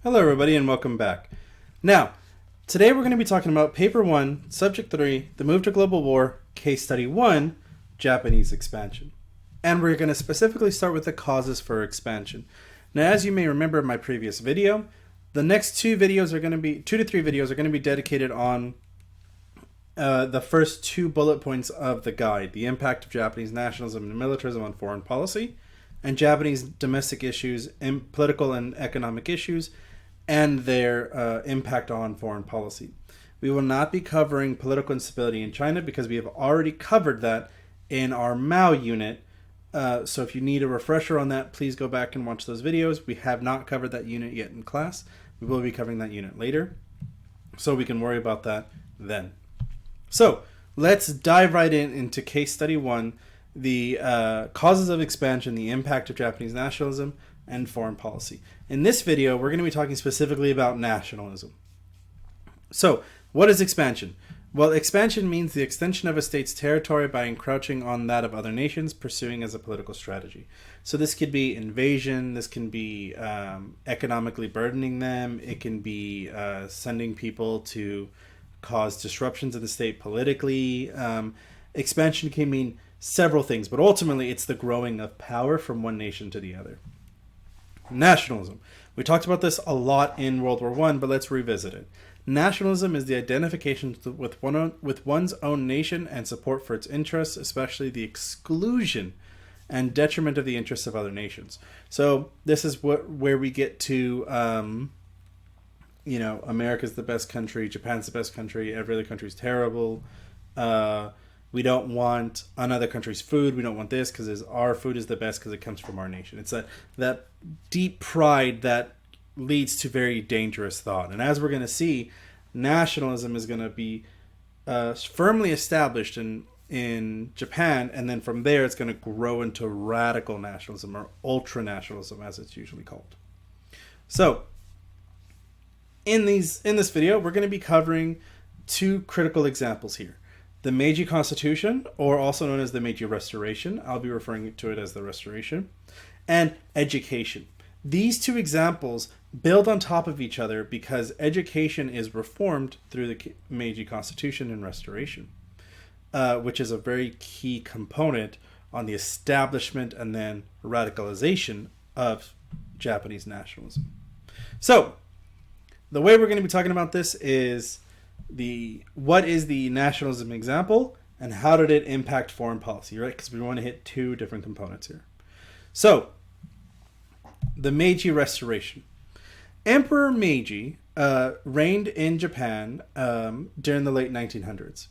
Hello everybody and welcome back. Now, today we're going to be talking about Paper 1, Subject 3, The Move to Global War, Case Study 1, Japanese Expansion. And we're going to specifically start with the causes for expansion. Now, as you may remember in my previous video, the next two to three videos are going to be dedicated on the first two bullet points of the guide, the impact of Japanese nationalism and militarism on foreign policy, and Japanese domestic issues, and political and economic issues, and their impact on foreign policy. We will not be covering political instability in China because we have already covered that in our Mao unit. So if you need a refresher on that, please go back and watch those videos. We have not covered that unit yet in class. We will be covering that unit later, so we can worry about that then. So let's dive right into Case Study 1, the causes of expansion, the impact of Japanese nationalism, and foreign policy. In this video, we're going to be talking specifically about nationalism. So, what is expansion? Well, expansion means the extension of a state's territory by encroaching on that of other nations, pursuing as a political strategy. So this could be invasion, this can be economically burdening them, it can be sending people to cause disruptions in the state politically. Expansion can mean several things, but ultimately it's the growing of power from one nation to the other. Nationalism. We talked about this a lot in World War I, but let's revisit it. Nationalism is the identification with one's own nation and support for its interests, especially the exclusion and detriment of the interests of other nations. So this is where we get to, America's the best country, Japan's the best country, every other country's terrible. We don't want another country's food. We don't want this because our food is the best because it comes from our nation. It's that deep pride that leads to very dangerous thought. And as we're going to see, nationalism is going to be firmly established in Japan, and then from there it's going to grow into radical nationalism or ultra-nationalism, as it's usually called. So, in this video, we're going to be covering two critical examples here. The Meiji Constitution, or also known as the Meiji Restoration. I'll be referring to it as the Restoration. And education. These two examples build on top of each other because education is reformed through the Meiji Constitution and Restoration, which is a very key component on the establishment and then radicalization of Japanese nationalism. So, the way we're going to be talking about this is what is the nationalism example and how did it impact foreign policy, right? Because we want to hit two different components here. So, the Meiji Restoration. Emperor Meiji reigned in Japan during the late 1900s.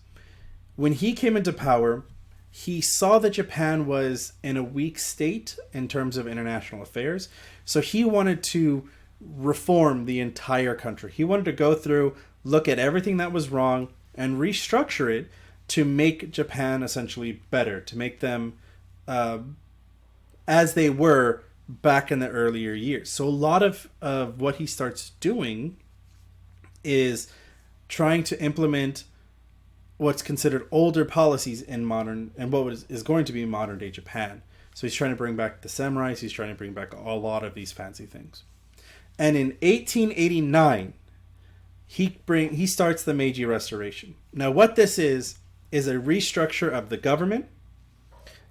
When he came into power, he saw that Japan was in a weak state in terms of international affairs. So he wanted to reform the entire country. He wanted to go through, look at everything that was wrong, and restructure it to make Japan essentially better, to make them as they were back in the earlier years. So a lot of what he starts doing is trying to implement what's considered older policies in modern, and what is going to be modern day Japan. So he's trying to bring back the samurais, he's trying to bring back a lot of these fancy things. And in 1889, he starts the Meiji Restoration. Now what this is a restructure of the government.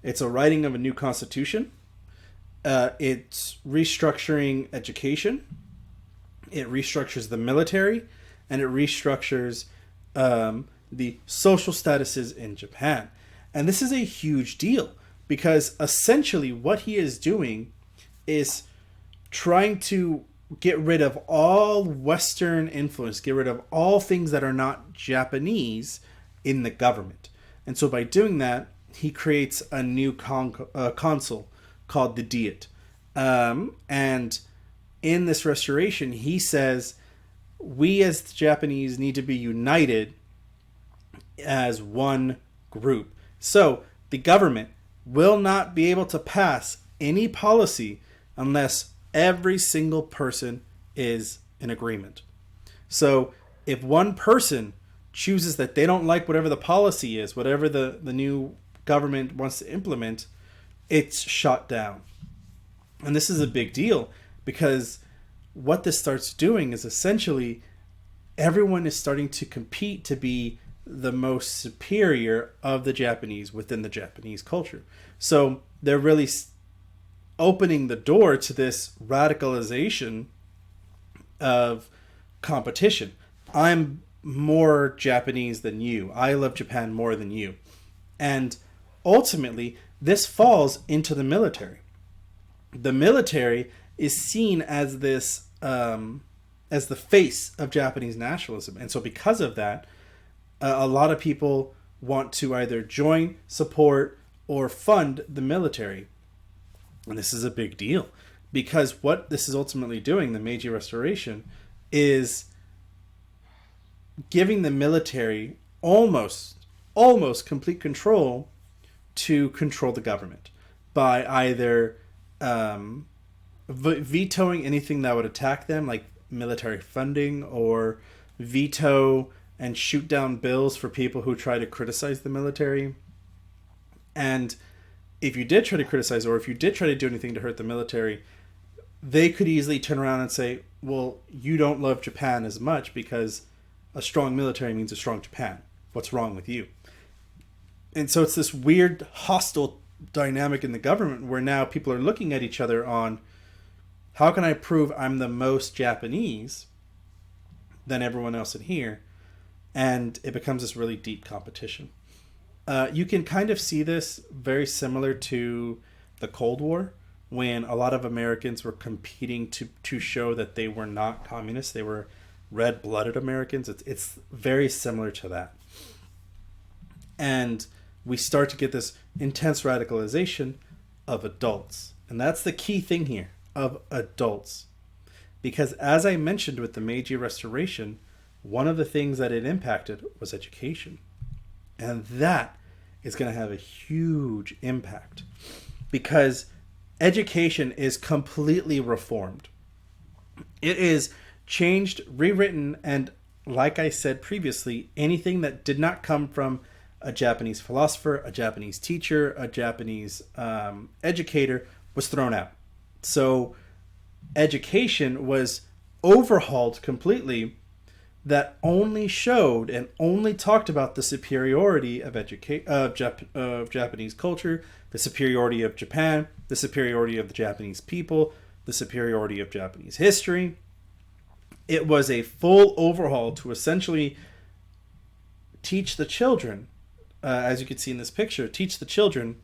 It's a writing of a new constitution. It's restructuring education. It restructures the military. And it restructures the social statuses in Japan. And this is a huge deal because essentially what he is doing is trying to get rid of all Western influence, get rid of all things that are not Japanese in the government. And so by doing that, he creates a new consul called the Diet. And in this restoration, he says, we as the Japanese need to be united as one group. So the government will not be able to pass any policy unless every single person is in agreement. So if one person chooses that they don't like whatever the policy is, whatever the new government wants to implement, it's shot down. And this is a big deal because what this starts doing is essentially everyone is starting to compete to be the most superior of the Japanese within the Japanese culture. So they're really opening the door to this radicalization of competition. I'm more Japanese than you. I love Japan more than you. And ultimately, this falls into the military. The military is seen as this, as the face of Japanese nationalism. And so because of that, a lot of people want to either join, support, or fund the military. And this is a big deal, because what this is ultimately doing, the Meiji Restoration, is giving the military almost complete control to control the government by either vetoing anything that would attack them, like military funding, or veto and shoot down bills for people who try to criticize the military. And if you did try to criticize, or if you did try to do anything to hurt the military, they could easily turn around and say, well, you don't love Japan as much because a strong military means a strong Japan. What's wrong with you? And so it's this weird hostile dynamic in the government where now people are looking at each other on, how can I prove I'm the most Japanese than everyone else in here? And it becomes this really deep competition. You can kind of see this very similar to the Cold War, when a lot of Americans were competing to show that they were not communists. They were red-blooded Americans. It's very similar to that. And we start to get this intense radicalization of adults. And that's the key thing here, of adults. Because as I mentioned with the Meiji Restoration, one of the things that it impacted was education. And that is going to have a huge impact, because education is completely reformed. It is changed, rewritten, and like I said previously, anything that did not come from a Japanese philosopher, a Japanese teacher, a Japanese educator was thrown out. So education was overhauled completely, that only showed and only talked about the superiority of Japanese culture, the superiority of Japan, the superiority of the Japanese people, the superiority of Japanese history. It was a full overhaul to essentially teach the children, as you can see in this picture, teach the children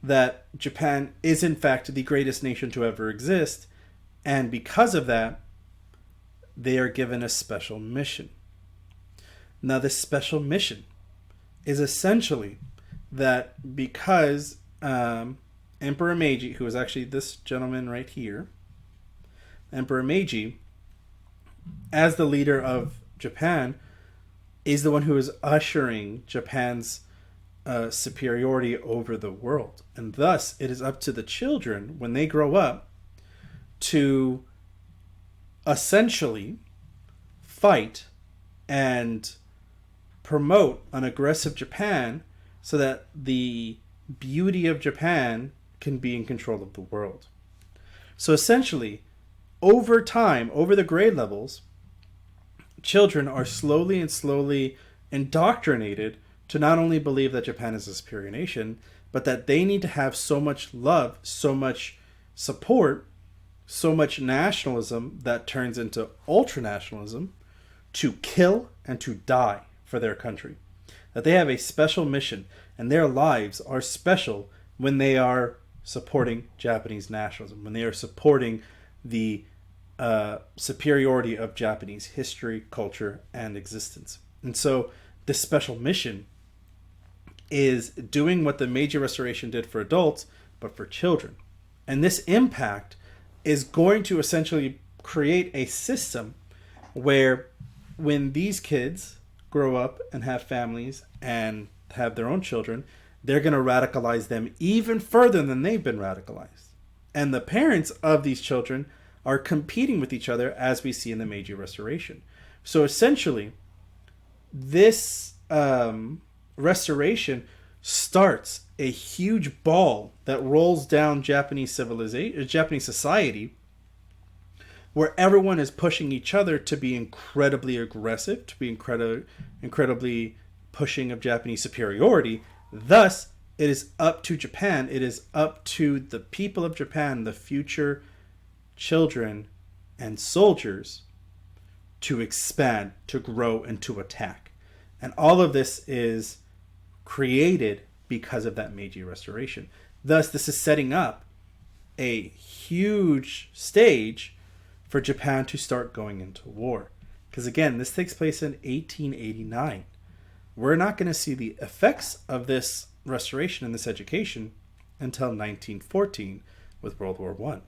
that Japan is in fact the greatest nation to ever exist. And because of that, they are given a special mission. Now, this special mission is essentially that because Emperor Meiji, who is actually this gentleman right here, Emperor Meiji, as the leader of Japan, is the one who is ushering Japan's superiority over the world. And thus, it is up to the children, when they grow up, to essentially fight and promote an aggressive Japan so that the beauty of Japan can be in control of the world. So essentially, over time, over the grade levels, children are slowly indoctrinated to not only believe that Japan is a superior nation, but that they need to have so much love, so much support, so much nationalism that turns into ultranationalism, to kill and to die for their country. That they have a special mission, and their lives are special when they are supporting Japanese nationalism, when they are supporting the superiority of Japanese history, culture, and existence. And so this special mission is doing what the Meiji Restoration did for adults, but for children. And this impact is going to essentially create a system where when these kids grow up and have families and have their own children, they're going to radicalize them even further than they've been radicalized. And the parents of these children are competing with each other, as we see in the Meiji Restoration. So essentially, this restoration starts a huge ball that rolls down Japanese civilization, Japanese society, where everyone is pushing each other to be incredibly aggressive, to be incredibly pushing of Japanese superiority. Thus, it is up to Japan, it is up to the people of Japan, the future children and soldiers, to expand, to grow, and to attack. And all of this is created because of that Meiji Restoration. Thus, this is setting up a huge stage for Japan to start going into war. Because again, this takes place in 1889. We're not going to see the effects of this restoration and this education until 1914 with World War I.